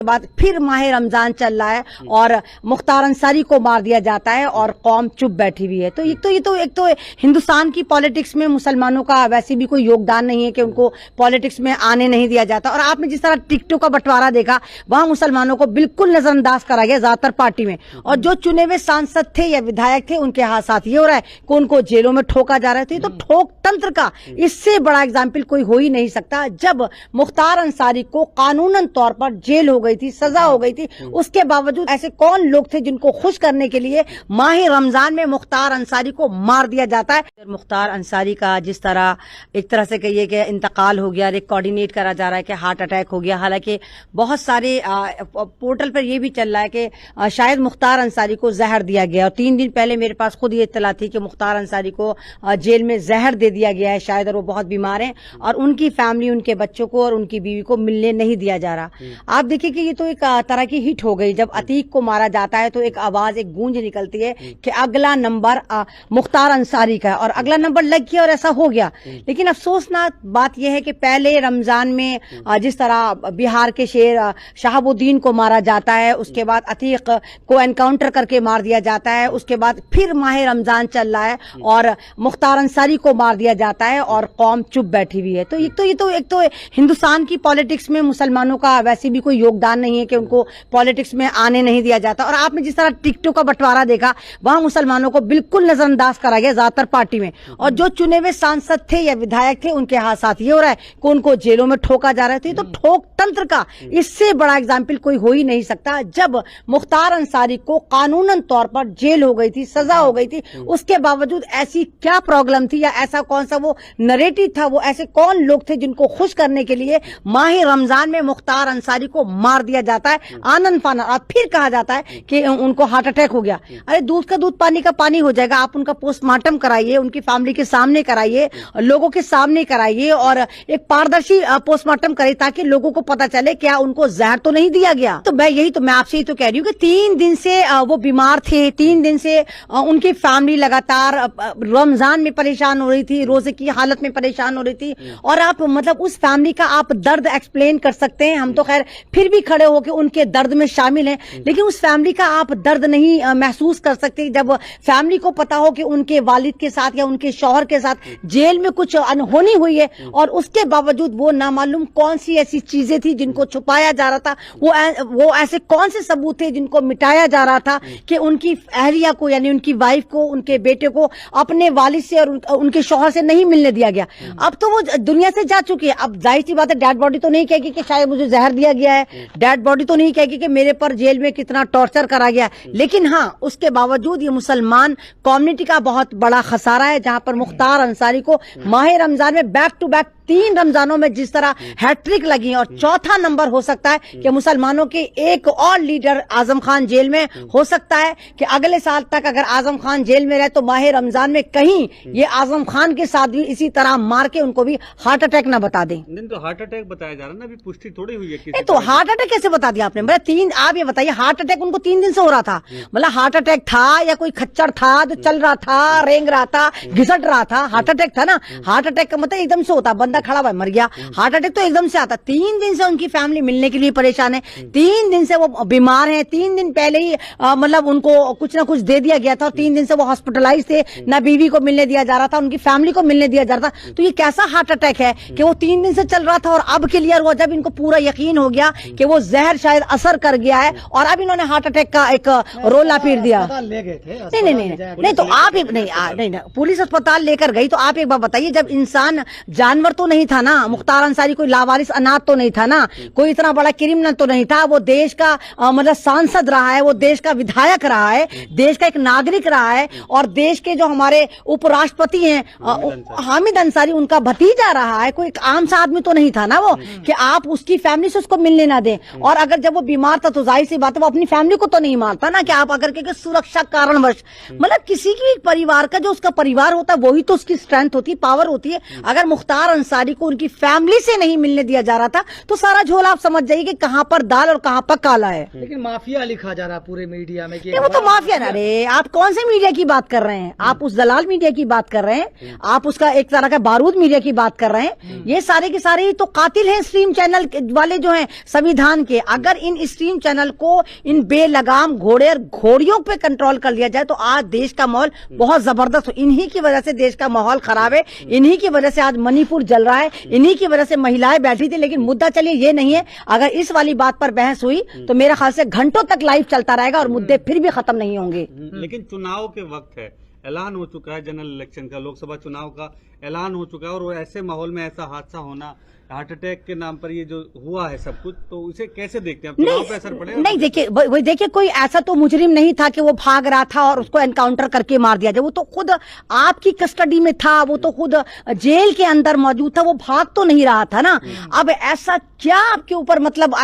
बाद फिर माह रमजान चल रहा है और मुख्तार अंसारी को मार दिया जाता है और कौम चुप बैठी हुई है। तो एक तो हिंदुस्तान की पॉलिटिक्स में मुसलमानों का वैसे भी कोई योगदान नहीं है कि उनको पॉलिटिक्स में आने नहीं दिया जाता। और आपने जिस तरह टिकटों का बंटवारा देखा, वहां मुसलमानों को बिल्कुल नजरअंदाज करा गया ज्यादातर पार्टी में, और जो चुने हुए सांसद थे या विधायक थे उनके हाथ साथ ये हो रहा है कि उनको जेलों में ठोका जा रहा है। तो ये तो ठोक तंत्र का इससे बड़ा एग्जाम्पल कोई हो ही नहीं सकता। जब मुख्तार अंसारी को कानूनन तौर पर जेल हो गई थी, सजा हो गई थी, उसके बावजूद ऐसे कौन लोग थे जिनको खुश करने के लिए माह रमजान में मुख्तार अंसारी को मार दिया जाता है। मुख्तार अंसारी का जिस तरह एक तरह से कहिए कि इंतकाल हो गया, कोऑर्डिनेट करा जा रहा है कि हार्ट अटैक हो गया। हालांकि बहुत सारे पोर्टल पर यह भी चल रहा है कि शायद मुख्तार अंसारी को जहर दिया गया, और 3 दिन पहले मेरे पास खुद ये इत्तला थी कि मुख्तार अंसारी को जेल में जहर दे दिया गया है शायद, और वो बहुत बीमार हैं और उनकी फैमिली, उनके बच्चों को और उनकी बीवी को मिलने नहीं दिया जा रहा। आप देखिए कि ये तो एक तरह की हिट हो गई। जब अतीक को मारा जाता है तो एक आवाज, एक गूंज निकलती है कि अगला नंबर मुख्तार अंसारी का है, और अगला नंबर लग गया और ऐसा हो गया। लेकिन अफसोसनाक बात यह है कि पहले रमजान में जिस तरह बिहार के शेर शहाबुद्दीन को मारा जाता है, उसके बाद अतीक को एनकाउंटर करके मार दिया जाता है, उसके बाद फिर माह रमजान चल रहा है और मुख्तार अंसारी को मार दिया जाता है और कौम चुप बैठी हुई है। तो एक तो हिंदुस्तान की पॉलिटिक्स में मुसलमानों का वैसे भी कोई योगदान नहीं है कि उनको पॉलिटिक्स में आने नहीं दिया जाता। और आपने जिस तरह टिकटों का बंटवारा देखा, वहां मुसलमानों को बिल्कुल नजरअंदाज करा गया ज्यादातर पार्टी में, और जो चुने हुए सांसद थे या विधायक थे उनके हाथ साथ ये हो रहा है कि उनको जेलों में ठोका जा रहा है। तो ये तो ठोक तंत्र का इससे बड़ा एग्जाम्पल कोई हो ही नहीं सकता। जब मुख्तार अंसारी को कानूनन तौर पर जेल हो गई थी, सजा हो गई थी, उसके बावजूद ऐसी क्या प्रॉब्लम थी या ऐसा कौन सा वो नरेटिव था, वो ऐसे कौन लोग थे जिनको खुश करने के लिए माह रमजान में मुख्तार अंसारी को मार दिया जाता है आनंद फाना, और फिर कहा जाता है कि उनको हार्ट अटैक हो गया। अरे दूध का दूध, पानी का पानी हो जाएगा। आप उनका पोस्टमार्टम कराइए, उनकी फैमिली के सामने कराइए, लोगों के सामने कराइए, और एक पारदर्शी पोस्टमार्टम करे ताकि लोगों को पता चले क्या उनको जहर तो नहीं दिया गया। तो मैं आपसे ही तो कह रही हूँ कि 3 दिन से वो बीमार थे, 3 दिन से उनकी फैमिली लगातार रमजान में परेशान हो रही थी, रोजे की हालत में परेशान हो रही थी, और आप मतलब उस फैमिली का आप दर्द एक्सप्लेन कर सकते हैं। हम तो खैर फिर भी खड़े होकर उनके दर्द में शामिल हैं, लेकिन उस फैमिली का आप दर्द नहीं महसूस कर सकते जब फैमिली को पता हो कि उनके वालिद के साथ या उनके शौहर के साथ जेल में कुछ अनहोनी हुई है, और उसके बावजूद वो नामालूम कौन सी ऐसी चीजें थी जिनको छुपाया जा रहा था, वो ऐसे कौन से सबूत थे जिनको मिटाया जा रहा था कि उनकी अहलिया को यानी उनकी वाइफ को, उनके बेटे को अपने वालिद से और उनके शौहर से नहीं मिलने दिया गया। अब तो वो दुनिया से जा चुकी है। अब जाहिर सी बात है, डेड बॉडी तो नहीं कहेगी कि शायद मुझे जहर दिया गया है, डेड बॉडी तो नहीं कहेगी कि मेरे पर जेल में कितना टॉर्चर करा गया है, लेकिन हाँ, उसके बावजूद ये मुसलमान कम्युनिटी का बहुत बड़ा खसारा है, जहां पर मुख्तार अंसारी को माह रमजान में बैक टू बैक 3 रमजानों में जिस तरह हैट्रिक लगी, और चौथा नंबर हो सकता है कि मुसलमानों के एक और लीडर आजम खान जेल में हो सकता है कि अगले साल तक अगर आजम खान जेल में रहे तो माह रमजान में कहीं ये आजम खान के साथ भी इसी तरह मार के उनको भी हार्ट अटैक ना बता दें। नहीं तो हार्ट अटैक बताया जा रहा है ना, अभी पुष्टि थोड़ी हुई है। नहीं तो हार्ट अटैक कैसे बता दिया आपने? मतलब आप ये बताइए, हार्ट अटैक उनको 3 दिन से हो रहा था, मतलब हार्ट अटैक था या कोई खच्चर था जो चल रहा था, रेंग रहा था, घिसट रहा था, हार्ट अटैक था ना। हार्ट अटैक का मतलब एकदम से होता, बंदा खड़ा हुआ मर गया। हार्ट अटैक तो एकदम से आता। 3 दिन से उनकी फैमिली मिलने के लिए परेशान है, 3 दिन से वो बीमार हैं, 3 दिन पहले ही मतलब उनको कुछ ना कुछ दे दिया गया था, और 3 दिन से वो हॉस्पिटलाइज थे, ना बीवी को मिलने दिया जा रहा था, उनकी फैमिली को मिलने दिया जा रहा था। तो ये कैसा हार्ट अटैक है कि वो 3 दिन से चल रहा था और अब क्लियर हुआ जब इनको पूरा यकीन हो गया कि वो जहर शायद असर कर गया है, और अब इन्होंने हार्ट अटैक का एक रोला पीट दिया। नहीं तो आप नहीं, पुलिस अस्पताल लेकर गई। तो आप एक बात बताइए, जब इंसान जानवर तो नहीं था ना, मुख्तार अंसारी कोई लावारिस अनाथ तो नहीं था ना, कोई इतना बड़ा क्रिमिनल तो नहीं था, वो देश का मतलब सांसद रहा है, वो देश का विधायक रहा है, देश का एक नागरिक रहा है, और देश के जो हमारे उपराष्ट्रपति हैं हामिद अंसारी, उनका भतीजा रहा है, कोई आम सा आदमी तो नहीं था ना वो, कि आप उसकी फैमिली से उसको मिलने ना दें। और अगर जब वो बीमार था तो जाहिर सी बात है वो अपनी फैमिली को तो नहीं मारता ना, कि आप अगर के सुरक्षा कारणवश, मतलब किसी की परिवार का जो उसका परिवार होता है वही तो उसकी स्ट्रेंथ होती है, पावर होती है। अगर मुख्तार अंसारी को उनकी फैमिली से नहीं मिलने दिया जा रहा था, तो सारा झोल आप समझ जाइए कि कहां पर दाल और कहां पर काला है। लेकिन माफिया लिखा जा रहा पूरे मीडिया में कि वो तो माफिया ना। अरे आप कौन से मीडिया की बात कर रहे हैं? आप उस दलाल मीडिया की बात कर रहे हैं, आप उसका एक तरह का बारूद मीडिया की बात कर रहे हैं। ये सारे के सारे तो कातिल हैं स्ट्रीम चैनल वाले जो हैं संविधान के। अगर इन स्ट्रीम चैनल को इन बेलगाम घोड़े और घोड़ियों पे कंट्रोल कर लिया जाए तो आज देश का माहौल बहुत जबरदस्त हो। इन्हीं की वजह से देश का माहौल खराब है, इन्हीं की वजह से आज मणिपुर जल रहा है, इन्हीं की वजह से महिलाएं बैठी थी। लेकिन मुद्दा चलिए ये नहीं है। अगर इस वाली बात पर बहस हुई तो मेरे ख्याल से घंटों तक लाइव चलता रहेगा और मुद्दे फिर भी खत्म नहीं होंगे। लेकिन चुनाव के वक्त है, ऐलान हो चुका है जनरल इलेक्शन का, लोकसभा चुनाव का ऐलान हो चुका है, और वो ऐसे माहौल में ऐसा हादसा होना, हार्ट अटैक के नाम पर ये जो हुआ है सब कुछ, तो उसे कैसे देखते हैं? चुनाव पे असर पड़ेगा? नहीं, देखिए वही देखिए, कोई ऐसा तो मुजरिम नहीं था कि वो भाग रहा था और उसको एनकाउंटर करके मार दिया जाए। वो तो खुद आपकी कस्टडी में था, वो तो खुद जेल के अंदर मौजूद था, वो भाग तो नहीं रहा था ना। अब ऐसा क्या आपके ऊपर मतलब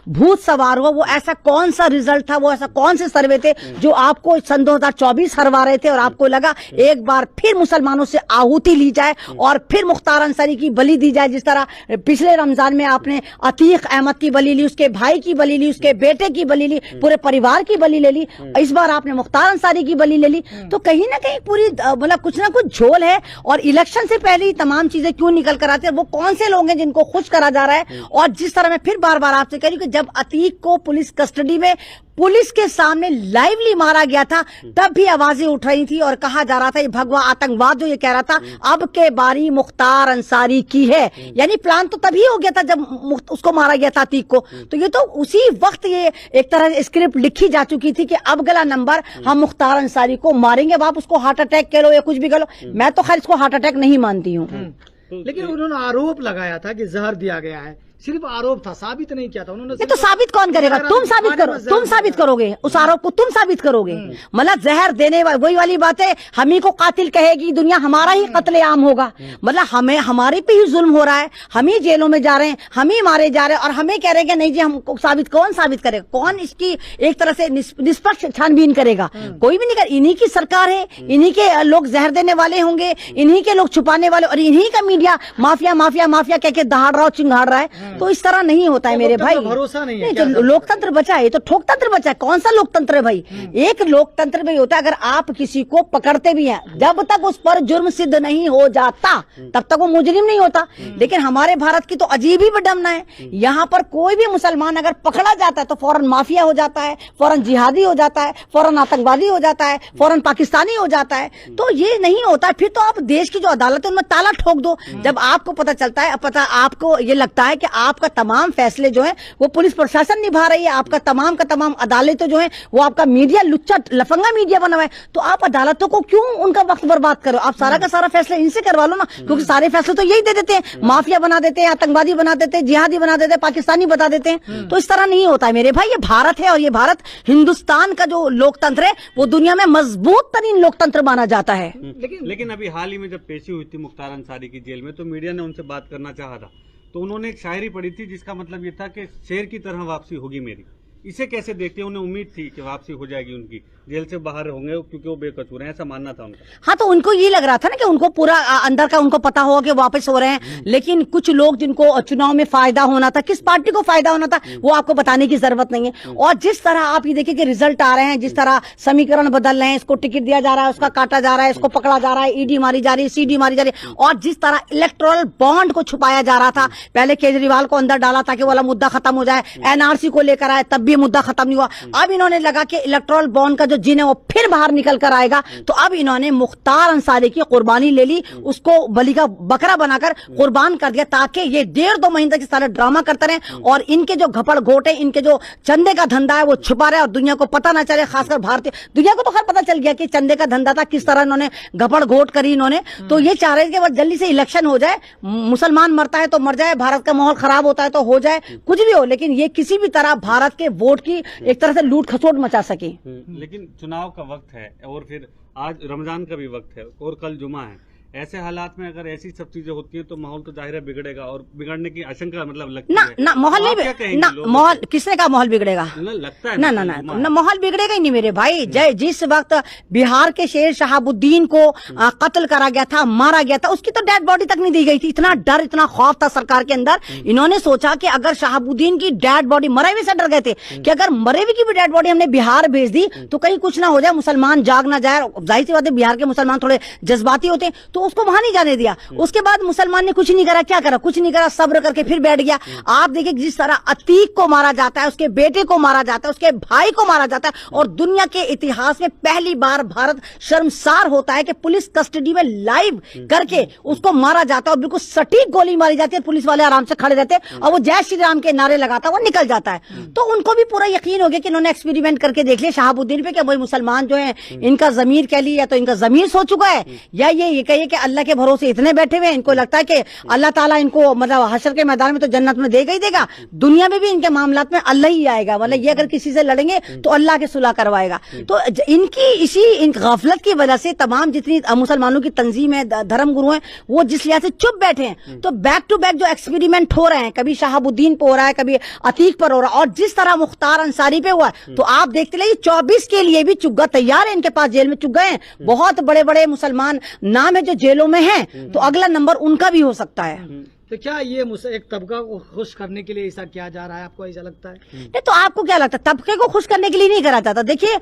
भूत सवार हुआ? वो ऐसा कौन सा रिजल्ट था, वो ऐसा कौन से सर्वे थे जो आपको सन 2024 हरवा रहे थे और आपको लगा एक बार फिर मुसलमानों से आहुति ली जाए और फिर मुख्तार अंसारी की बलि दी जाए? जिस तरह पिछले रमजान में आपने अतीक अहमद की बलि ली, उसके भाई की बलि ली, उसके बेटे की बलि ली, पूरे परिवार की बलि ले ली, इस बार आपने मुख्तार अंसारी की बलि ले ली। तो कहीं ना कहीं पूरी मतलब कुछ ना कुछ झोल है। और इलेक्शन से पहले ही तमाम चीजें क्यों निकल कर आती है? वो कौन से लोग हैं जिनको खुश करा जा रहा है? और जिस तरह मैं फिर बार बार आपसे कह रही हूँ कि जब अतीक को पुलिस कस्टडी में पुलिस के सामने लाइवली मारा गया था, तब भी आवाजें उठ रही थी और कहा जा रहा था ये भगवा आतंकवाद जो ये कह रहा था अब के बारी मुख्तार अंसारी की है। यानी प्लान तो तभी हो गया था जब उसको मारा गया था अतीक को। तो ये तो उसी वक्त ये एक तरह से स्क्रिप्ट लिखी जा चुकी थी कि अब अगला नंबर हम मुख्तार अंसारी को मारेंगे। अब आप उसको हार्ट अटैक कह लो या कुछ भी कह लो, मैं तो खैर इसको हार्ट अटैक नहीं मानती हूँ। लेकिन उन्होंने आरोप लगाया था कि जहर दिया गया है, सिर्फ आरोप था, साबित नहीं किया था उन्होंने। ये तो साबित कौन करेगा? तुम साबित करो, तुम साबित करोगे उस आरोप को, तुम साबित करोगे। मतलब जहर देने वही वाली बात है, हम ही को कातिल कहेगी दुनिया, हमारा ही कत्लेआम होगा। मतलब हमें हमारे पे ही जुल्म हो रहा है, हम ही जेलों में जा रहे हैं, हम ही मारे जा रहे हैं और हमें कह रहे हैं कि नहीं जी हमको साबित। कौन साबित करेगा? कौन इसकी एक तरह से निष्पक्ष छानबीन करेगा? कोई भी नहीं कर। इन्हीं की सरकार है, इन्हीं के लोग जहर देने वाले होंगे, इन्हीं के लोग छुपाने वाले, और इन्हीं का मीडिया माफिया माफिया माफिया कह के दहाड़ रहा हो, चिंगाड़ रहा है। तो इस तरह नहीं होता है मेरे भाई। भरोसा नहीं है। तो लोकतंत्र बचा है, तो ठोकतंत्र बचा है। कौन सा लोकतंत्र है भाई? एक लोकतंत्र में होता है अगर आप किसी को पकड़ते भी हैं, जब तक उस पर जुर्म सिद्ध नहीं हो जाता तब तक वो मुजरिम नहीं होता। लेकिन हमारे भारत की तो अजीब ही विडंबना है, यहाँ पर कोई भी मुसलमान अगर पकड़ा जाता है तो फौरन माफिया हो जाता है, फौरन जिहादी हो जाता है, फौरन आतंकवादी हो जाता है, फौरन पाकिस्तानी हो जाता है। तो ये नहीं होता। फिर तो आप देश की जो अदालत है उनमें ताला ठोक दो। जब आपको पता चलता है, आपको ये लगता है कि आपका तमाम फैसले जो हैं वो पुलिस प्रशासन निभा रही है, आपका तमाम का तमाम अदालतें जो हैं वो आपका मीडिया लुच्चा लफंगा मीडिया बना हुआ है, तो आप अदालतों को क्यों उनका वक्त बर्बाद करो? आप सारा का सारा फैसला इनसे करवा लो ना, क्योंकि सारे फैसले तो यही दे देते हैं, माफिया बना देते हैं, आतंकवादी बना देते हैं, जिहादी बना देते हैं, पाकिस्तानी बता देते हैं। तो इस तरह नहीं होता है मेरे भाई। ये भारत है और ये भारत हिंदुस्तान का जो लोकतंत्र है वो दुनिया में मजबूत तरीन लोकतंत्र माना जाता है। लेकिन अभी हाल ही में जब पेशी हुई थी मुख्तार अंसारी की जेल में, तो मीडिया ने उनसे बात करना चाहा था, तो उन्होंने एक शायरी पढ़ी थी जिसका मतलब ये था कि शेर की तरह वापसी होगी मेरी। इसे कैसे देखते हैं? उन्हें उम्मीद थी कि वापसी हो जाएगी उनकी, जेल से बाहर होंगे क्योंकि वो बेकसूर हैं, ऐसा मानना था उनका। हाँ, तो उनको ये लग रहा था ना कि उनको पूरा अंदर का उनको पता होगा कि वापस हो रहे हैं। लेकिन कुछ लोग जिनको चुनाव में फायदा होना था, किस पार्टी को फायदा होना था वो आपको बताने की जरूरत नहीं है। और जिस तरह आप ये देखिए कि रिजल्ट आ रहे हैं, जिस तरह समीकरण बदल रहे हैं, इसको टिकट दिया जा रहा है, उसका काटा जा रहा है, इसको पकड़ा जा रहा है, ईडी मारी जा रही है, सीडी मारी जा रही है। और जिस तरह इलेक्टोरल बॉन्ड को छुपाया जा रहा था, पहले केजरीवाल को अंदर डाला ताकि वाला मुद्दा खत्म हो जाए, एनआरसी को लेकर आए तब भी मुद्दा खत्म नहीं हुआ। अब इन्होंने लगा कि इलेक्टोरल बॉन्ड का जो जिन है वो फिर बाहर निकल कर आएगा, तो अब इन्होंने मुख्तार अंसारी की कुर्बानी ले ली, उसको बलि का बकरा बनाकर कुर्बान कर दिया ताकि ये 1.5-2 महीने तक सारे ड्रामा करते रहे और इनके जो घपड़ घोटे, इनके जो चंदे का धंधा है वो छुपा रहे और दुनिया को पता ना चले। खासकर भारतीय दुनिया को तो खैर पता चल गया कि चंदे का धंधा था, किस तरह इन्होंने घपड़ घोट करी इन्होंने। तो ये चाह रहे थे कि बस जल्दी से इलेक्शन हो जाए, मुसलमान मरता है तो मर जाए, भारत का माहौल खराब होता है तो हो जाए, कुछ भी हो, लेकिन ये किसी भी तरह भारत के वोट की एक तरह से लूट खसोट मचा सके। लेकिन चुनाव का वक्त है और फिर आज रमजान का भी वक्त है और कल जुमा है, ऐसे हालात में अगर ऐसी सब चीजें होती हैं तो माहौल तो जाहिर है बिगड़ेगा और बिगड़ने की आशंका मतलब लगती ना है। ना माहौल तो आप क्या नहीं कहेंगे ना लोगों माहौल किसने कहा माहौल बिगड़ेगा? लगता है ना ना ना ना माहौल बिगड़ेगा ही नहीं मेरे भाई। जिस वक्त बिहार के शेर शहाबुद्दीन को कत्ल करा गया था, मारा गया था, उसकी तो डेड बॉडी तक नहीं दी गई थी। इतना डर, इतना खौफ था सरकार के अंदर। इन्होंने सोचा कि अगर शहाबुद्दीन की डेड बॉडी, मरे हुए से डर गए थे कि अगर मरे हुए की भी डेड बॉडी हमने बिहार भेज दी तो कहीं कुछ ना हो जाए, मुसलमान जाग ना जाए। जाहिर सी बात है बिहार के मुसलमान थोड़े जज्बाती होते हैं, तो उसको वहां नहीं जाने दिया। उसके बाद मुसलमान ने कुछ नहीं करा। क्या करा? कुछ नहीं करा, सब्र करके फिर बैठ गया। आप देखिए जिस तरह अतीक को मारा जाता है, उसके बेटे को मारा जाता है, उसके भाई को मारा जाता है, और दुनिया के इतिहास में पहली बार भारत शर्मसार होता है कि पुलिस कस्टडी में लाइव करके उसको मारा जाता है और बिल्कुल सटीक गोली मारी जाती है। पुलिस वाले आराम से खड़े रहते हैं और वो जय श्री राम के नारे लगाता है, वो निकल जाता है। तो उनको भी पूरा यकीन हो गया कि इन्होंने एक्सपेरिमेंट करके देख लिया शहाबुद्दीन पे कि वही मुसलमान जो है इनका जमीर कह लिया, या तो इनका जमीर सो चुका है, या ये कहिए कि अल्लाह के भरोसे इतने बैठे हुए हैं, इनको लगता है कि अल्लाह ताला इनको मतलब हशर के मैदान में तो जन्नत में देगा ही देगा, दुनिया में भी इनके मामलात में अल्लाह ही आएगा। मतलब ये अगर किसी से लड़ेंगे तो अल्लाह के सुलह करवाएगा। तो इनकी इन गफलत की वजह से तमाम जितनी मुसलमानों की तंजीम है, धर्म गुरु हैं, वो जिस लिहाज से चुप बैठे हैं। तो बैक टू बैक जो एक्सपेरिमेंट हो रहे हैं, कभी शहाबुद्दीन पे हो रहा है, कभी अतीक पर हो रहा है, और जिस तरह मुख्तार अंसारी पे हुआ, तो आप देखते रहिए 24 के लिए भी चुग्गा तैयार है इनके पास, जेल में चुग गए हैं। बहुत बड़े बड़े मुसलमान नाम है जो जेलों में हैं, तो अगला नंबर उनका भी हो सकता है। तो क्या ये एक तबका को खुश करने के लिए ऐसा किया जा रहा है, आपको ऐसा लगता है? नहीं तो आपको क्या लगता है? तबके को खुश करने के लिए नहीं करा जाता। देखिए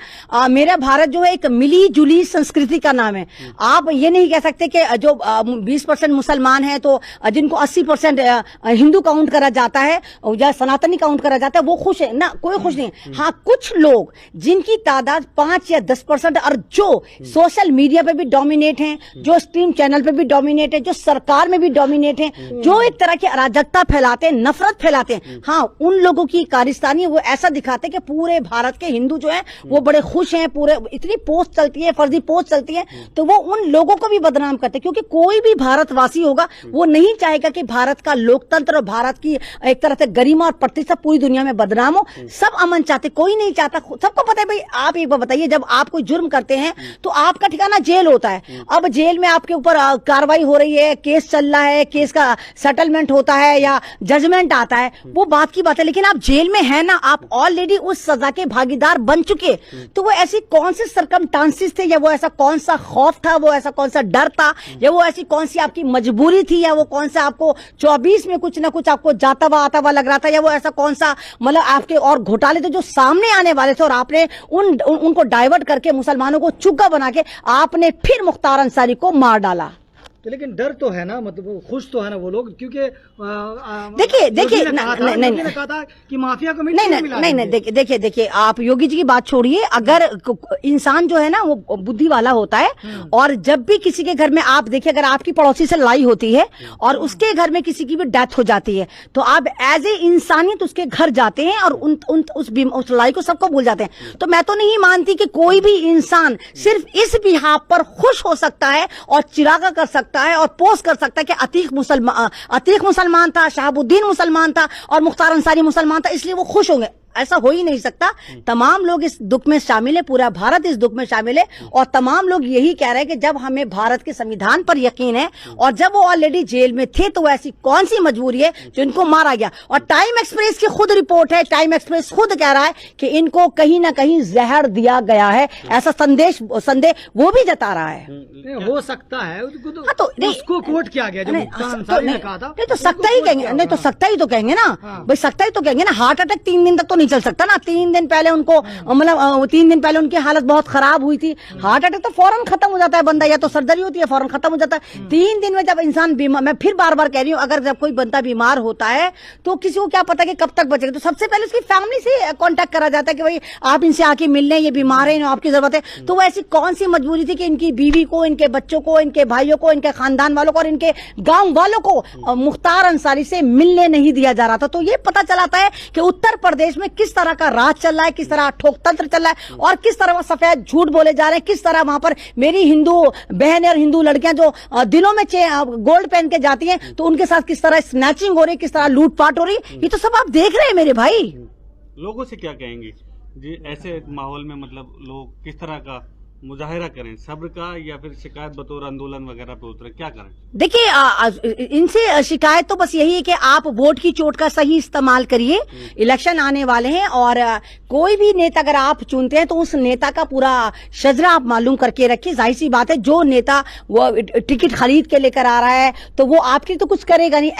मेरा भारत जो है एक मिली जुली संस्कृति का नाम है। आप ये नहीं कह सकते कि जो 20% मुसलमान है तो जिनको 80% हिंदू काउंट करा जाता है या सनातनी काउंट करा जाता है वो खुश है ना, कोई खुश नहीं। हाँ, कुछ लोग जिनकी तादाद 5 या 10% और जो सोशल मीडिया पे भी डोमिनेट हैं, जो स्ट्रीम चैनल पे भी डोमिनेट है, जो सरकार में भी डोमिनेट है, जो एक तरह की अराजकता फैलाते हैं, नफरत फैलाते हैं, हाँ, उन लोगों की कारस्तानी वो ऐसा दिखाते हैं कि पूरे भारत के हिंदू जो हैं वो बड़े खुश हैं, पूरे इतनी पोस्ट चलती है, फर्जी पोस्ट चलती है, तो वो उन लोगों को भी बदनाम करते हैं। क्योंकि कोई भी भारतवासी होगा वो नहीं चाहेगा कि भारत का लोकतंत्र और भारत की एक तरह से गरिमा और प्रतिष्ठा पूरी दुनिया में बदनाम हो। सब अमन चाहते, कोई नहीं चाहता। सबको पता है भाई। आप एक बार बताइए, जब आप कोई जुर्म करते हैं तो आपका ठिकाना जेल होता है। अब जेल में आपके ऊपर कार्रवाई हो रही है, केस चल रहा है, केस का सेटलमेंट होता है या जजमेंट आता है, वो बात की बात है। लेकिन आप जेल में है ना, आप ऑलरेडी उस सजा के भागीदार बन चुके। तो वो ऐसी कौन से सरकमस्टांसेस थे, या वो ऐसा कौन सा खौफ था, वो ऐसा कौन सा डर था, या वो ऐसी कौन सी आपकी मजबूरी थी, या वो कौन सा आपको 24 में कुछ ना कुछ आपको जाता हुआ आता हुआ लग रहा था, या वो ऐसा कौन सा मतलब आपके और घोटाले थे जो सामने आने वाले थे और आपने उनको डाइवर्ट करके मुसलमानों को चुग्गा बना के आपने फिर मुख्तार अंसारी को मार डाला। तो लेकिन डर तो है ना, मतलब खुश तो है ना वो लोग, क्योंकि देखिए नहीं कहा था कि माफिया को नहीं देखिए आप योगी जी की बात छोड़िए। अगर इंसान जो है ना वो बुद्धि वाला होता है, और जब भी किसी के घर में आप देखिए, अगर आपकी पड़ोसी से लड़ाई होती है और उसके घर में किसी की भी डेथ हो जाती है, तो आप एज ए इंसानियत उसके घर जाते हैं और उस लड़ाई को सबको भूल जाते हैं। तो मैं तो नहीं मानती कि कोई भी इंसान सिर्फ इस बिहाफ पर खुश हो सकता है और चिरागा कर सकता है और पोस्ट कर सकता है कि अतीक मुसलमान था, शहाबुद्दीन मुसलमान था और मुख्तार अंसारी मुसलमान था, इसलिए वो खुश होंगे। ऐसा हो ही नहीं सकता। तमाम लोग इस दुख में शामिल है, पूरा भारत इस दुख में शामिल है, और तमाम लोग यही कह रहे हैं कि जब हमें भारत के संविधान पर यकीन है और जब वो ऑलरेडी जेल में थे, तो ऐसी कौन सी मजबूरी है जो इनको मारा गया। और टाइम एक्सप्रेस की खुद रिपोर्ट है, टाइम एक्सप्रेस खुद कह रहा है कि इनको कहीं ना कहीं जहर दिया गया है, ऐसा संदेह वो भी जता रहा है। हो सकता है उसको कोट किया गया, नहीं तो सख्ता ही कहेंगे, नहीं तो सख्ता ही तो कहेंगे ना भाई, सख्ता ही तो कहेंगे ना। हार्ट अटैक 3 दिन तक तो चल सकता ना। 3 दिन पहले उनको मतलब 3 दिन पहले उनकी हालत बहुत खराब हुई थी। हार्ट अटैक तो फौरन खत्म हो जाता है बंदा, या तो सर्जरी होती है फौरन खत्म हो जाता है। 3 दिन में जब इंसान बीमार, मैं फिर बार बार कह रही हूँ, अगर जब कोई बंदा बीमार होता है तो किसी को क्या पता कि कब तक बचेगा। तो सबसे पहले उसकी फैमिली से कांटेक्ट करा जाता है कि भाई आप इनसे आके मिल लें, ये बीमार है, आपकी जरूरत है। तो वो ऐसी कौन सी मजबूरी थी कि इनकी बीवी को, इनके बच्चों को, इनके भाइयों को, इनके खानदान वालों को और इनके गांव वालों को मुख्तार अंसारी से मिलने नहीं दिया जा रहा था। तो ये पता चलाता है कि उत्तर प्रदेश में किस तरह का राज चल रहा है, किस तरह ठोकतंत्र चल रहा है, और किस तरह सफेद झूठ बोले जा रहे हैं, किस तरह वहां पर मेरी हिंदू बहन और हिंदू लड़कियां जो दिनों में गोल्ड पहन के जाती हैं, तो उनके साथ किस तरह स्नैचिंग हो रही है, किस तरह लूटपाट हो रही है। ये तो सब आप देख रहे हैं मेरे भाई। लोगों से क्या कहेंगे जी ऐसे माहौल में, मतलब लोग किस तरह का मुजाहिरा करें, सब्र का, या फिर शिकायत बतौर आंदोलन वगैरह पे उतरे, क्या करें? देखिए, इनसे शिकायत तो बस यही है कि आप वोट की चोट का सही इस्तेमाल करिए। इलेक्शन आने वाले हैं और कोई भी नेता अगर आप चुनते हैं तो उस नेता का पूरा शजरा आप मालूम करके रखिए। जाहिर सी बात है, जो नेता वो टिकट खरीद के लेकर आ रहा है तो वो आपके लिए तो कुछ करेगा नहीं।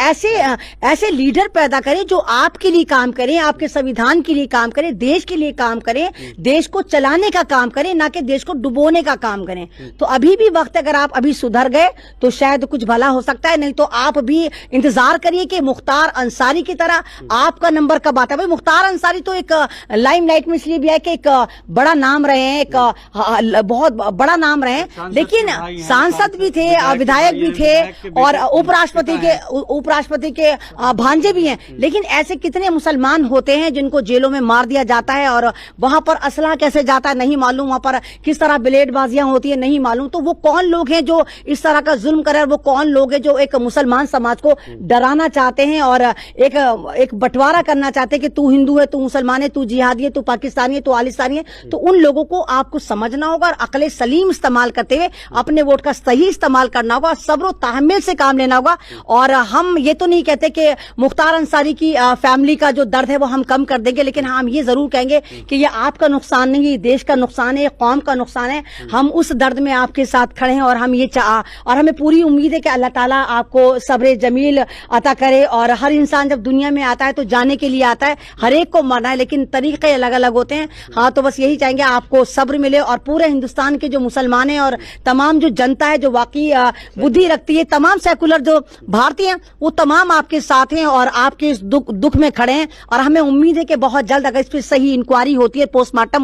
ऐसे लीडर पैदा करें जो आपके लिए काम करें, आपके संविधान के लिए काम करें, देश के लिए काम करें, देश को चलाने का काम करें, ना कि देश को डुबोने का काम करें। तो अभी भी वक्त, अगर आप अभी सुधर गए तो शायद कुछ भला हो सकता है, नहीं तो आप भी इंतजार करिए कि मुख्तार अंसारी की तरह आपका नंबर कब आता है। भाई, मुख्तार अंसारी तो एक लाइमलाइट में इसलिए भी है कि एक बड़ा नाम रहे हैं, एक बहुत बड़ा नाम रहे हैं, लेकिन सांसद भी थे, विधायक भी थे और उपराष्ट्रपति के भांजे भी हैं। लेकिन ऐसे कितने मुसलमान होते हैं जिनको जेलों में मार दिया जाता है और वहां पर असला कैसे जाता है नहीं मालूम, वहां पर किस तरह ब्लेडबाजियां होती है नहीं मालूम। तो वो कौन लोग हैं जो इस तरह का जुल्म करे, वो कौन लोग हैं जो एक मुसलमान समाज को डराना चाहते हैं और एक बंटवारा करना चाहते हैं कि तू हिंदू है, तू मुसलमान है, तू जिहादी है, तू पाकिस्तानी है, तू आलिस्तानी है। तो उन लोगों को आपको समझना होगा और अक्ल सलीम इस्तेमाल करते हुए अपने वोट का सही इस्तेमाल करना होगा, सब्र तहम्मुल से काम लेना होगा। और हम ये तो नहीं कहते कि मुख्तार अंसारी की फैमिली का जो दर्द है वो हम कम कर देंगे, लेकिन हम ये जरूर कहेंगे कि ये आपका नुकसान नहीं है, ये देश का नुकसान है, ये कौम का नुकसान है। हम उस दर्द में आपके साथ खड़े हैं और और हमें पूरी उम्मीद है कि अल्लाह ताला आपको सब्र जमील अता करे। और हर इंसान जब दुनिया में आता है तो जाने के लिए आता है, हर एक को मरना है, लेकिन तरीके अलग अलग होते हैं। हाँ, तो बस यही चाहेंगे आपको सब्र मिले और पूरे हिंदुस्तान के जो मुसलमान हैं और तमाम जो जनता है जो वाकई बुद्धि रखती है, तमाम सेकुलर जो भारतीय हैं, वो तमाम आपके साथ हैं और आपके इस दुख में खड़े हैं। और हमें उम्मीद है कि बहुत जल्द अगर इस पर सही इंक्वायरी होती है, पोस्टमार्टम